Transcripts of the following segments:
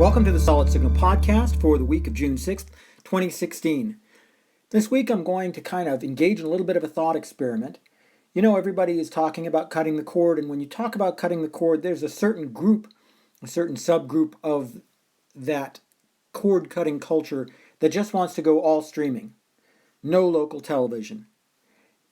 Welcome to the Solid Signal podcast for the week of June 6th, 2016. This week I'm going to kind of engage in a little bit of a thought experiment. You know, everybody is talking about cutting the cord, and when you talk about cutting the cord, there's a certain group, a certain subgroup of that cord cutting culture that just wants to go all streaming, no local television.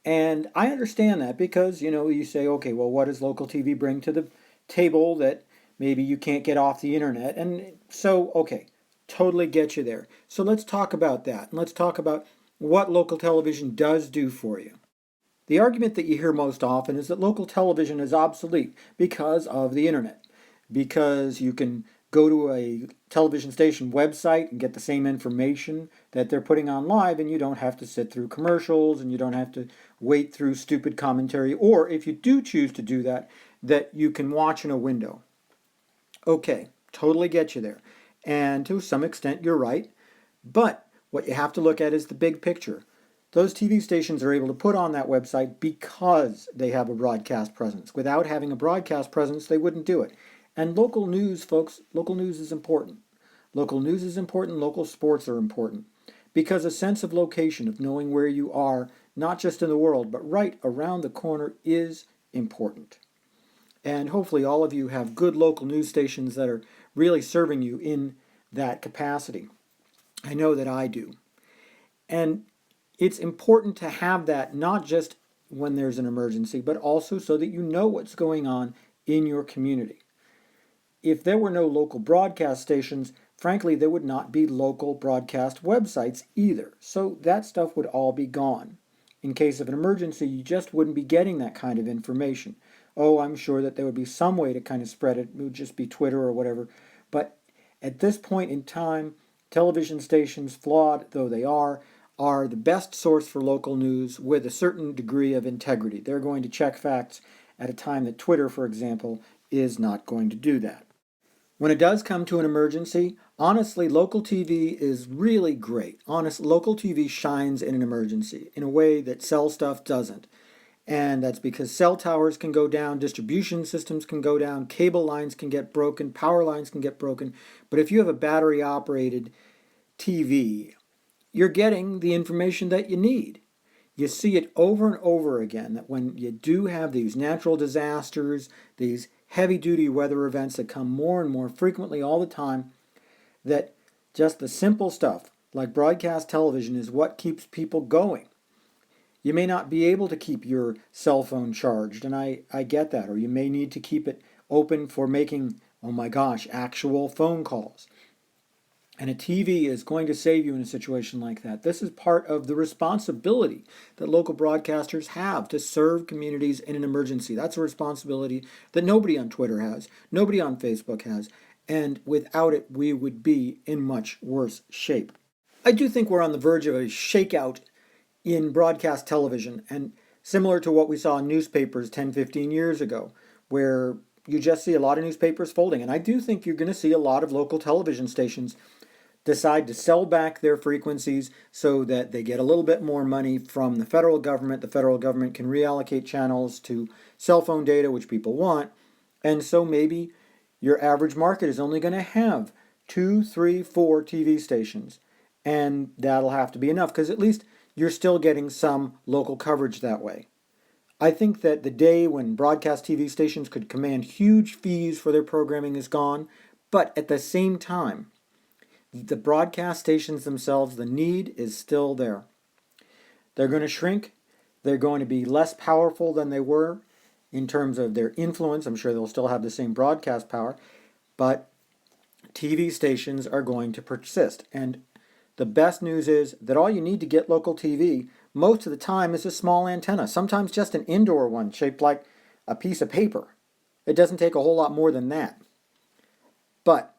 And I understand that because, you say, okay, well, what does local TV bring to the table that maybe you can't get off the internet? And so, okay, totally get you there. So let's talk about that. And let's talk about what local television does do for you. The argument that you hear most often is that local television is obsolete because of the internet. Because you can go to a television station website and get the same information that they're putting on live, and you don't have to sit through commercials and you don't have to wait through stupid commentary, or if you do choose to do that, that you can watch in a window. Okay, totally get you there. And to some extent, you're right. But what you have to look at is the big picture. Those TV stations are able to put on that website because they have a broadcast presence. Without having a broadcast presence, they wouldn't do it. And local news, folks, local news is important. Local news is important, local sports are important. Because a sense of location, of knowing where you are, not just in the world, but right around the corner, is important. And hopefully all of you have good local news stations that are really serving you in that capacity. I know that I do. And it's important to have that not just when there's an emergency, but also so that you know what's going on in your community. If there were no local broadcast stations, frankly, there would not be local broadcast websites either. So that stuff would all be gone. In case of an emergency, you just wouldn't be getting that kind of information. Oh, I'm sure that there would be some way to kind of spread it. It would just be Twitter or whatever. But at this point in time, television stations, flawed though they are the best source for local news with a certain degree of integrity. They're going to check facts at a time that Twitter, for example, is not going to do that. When it does come to an emergency, honestly, local TV is really great. Local TV shines in an emergency in a way that cell stuff doesn't. And that's because cell towers can go down, distribution systems can go down, cable lines can get broken, power lines can get broken. But if you have a battery-operated TV, you're getting the information that you need. You see it over and over again, that when you do have these natural disasters, these heavy-duty weather events that come more and more frequently all the time, that just the simple stuff, like broadcast television, is what keeps people going. You may not be able to keep your cell phone charged, and I get that, or you may need to keep it open for making, oh my gosh, actual phone calls. And a TV is going to save you in a situation like that. This is part of the responsibility that local broadcasters have to serve communities in an emergency. That's a responsibility that nobody on Twitter has, nobody on Facebook has, and without it, we would be in much worse shape. I do think we're on the verge of a shakeout in broadcast television, and similar to what we saw in newspapers 10, 15 years ago, where you just see a lot of newspapers folding. And I do think you're going to see a lot of local television stations decide to sell back their frequencies so that they get a little bit more money from the federal government. The federal government can reallocate channels to cell phone data, which people want. And so maybe your average market is only going to have 2, 3, 4 TV stations. And that'll have to be enough because at least you're still getting some local coverage that way. I think that the day when broadcast TV stations could command huge fees for their programming is gone, but at the same time, the broadcast stations themselves, the need is still there. They're going to shrink. They're going to be less powerful than they were in terms of their influence. I'm sure they'll still have the same broadcast power, but TV stations are going to persist. And the best news is that all you need to get local TV most of the time is a small antenna, sometimes just an indoor one shaped like a piece of paper. It doesn't take a whole lot more than that. But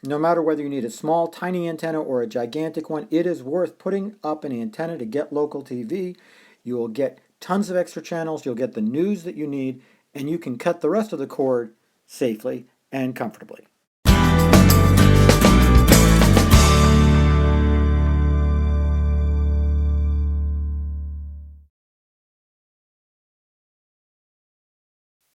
no matter whether you need a small, tiny antenna or a gigantic one, it is worth putting up an antenna to get local TV. You will get tons of extra channels, you'll get the news that you need, and you can cut the rest of the cord safely and comfortably.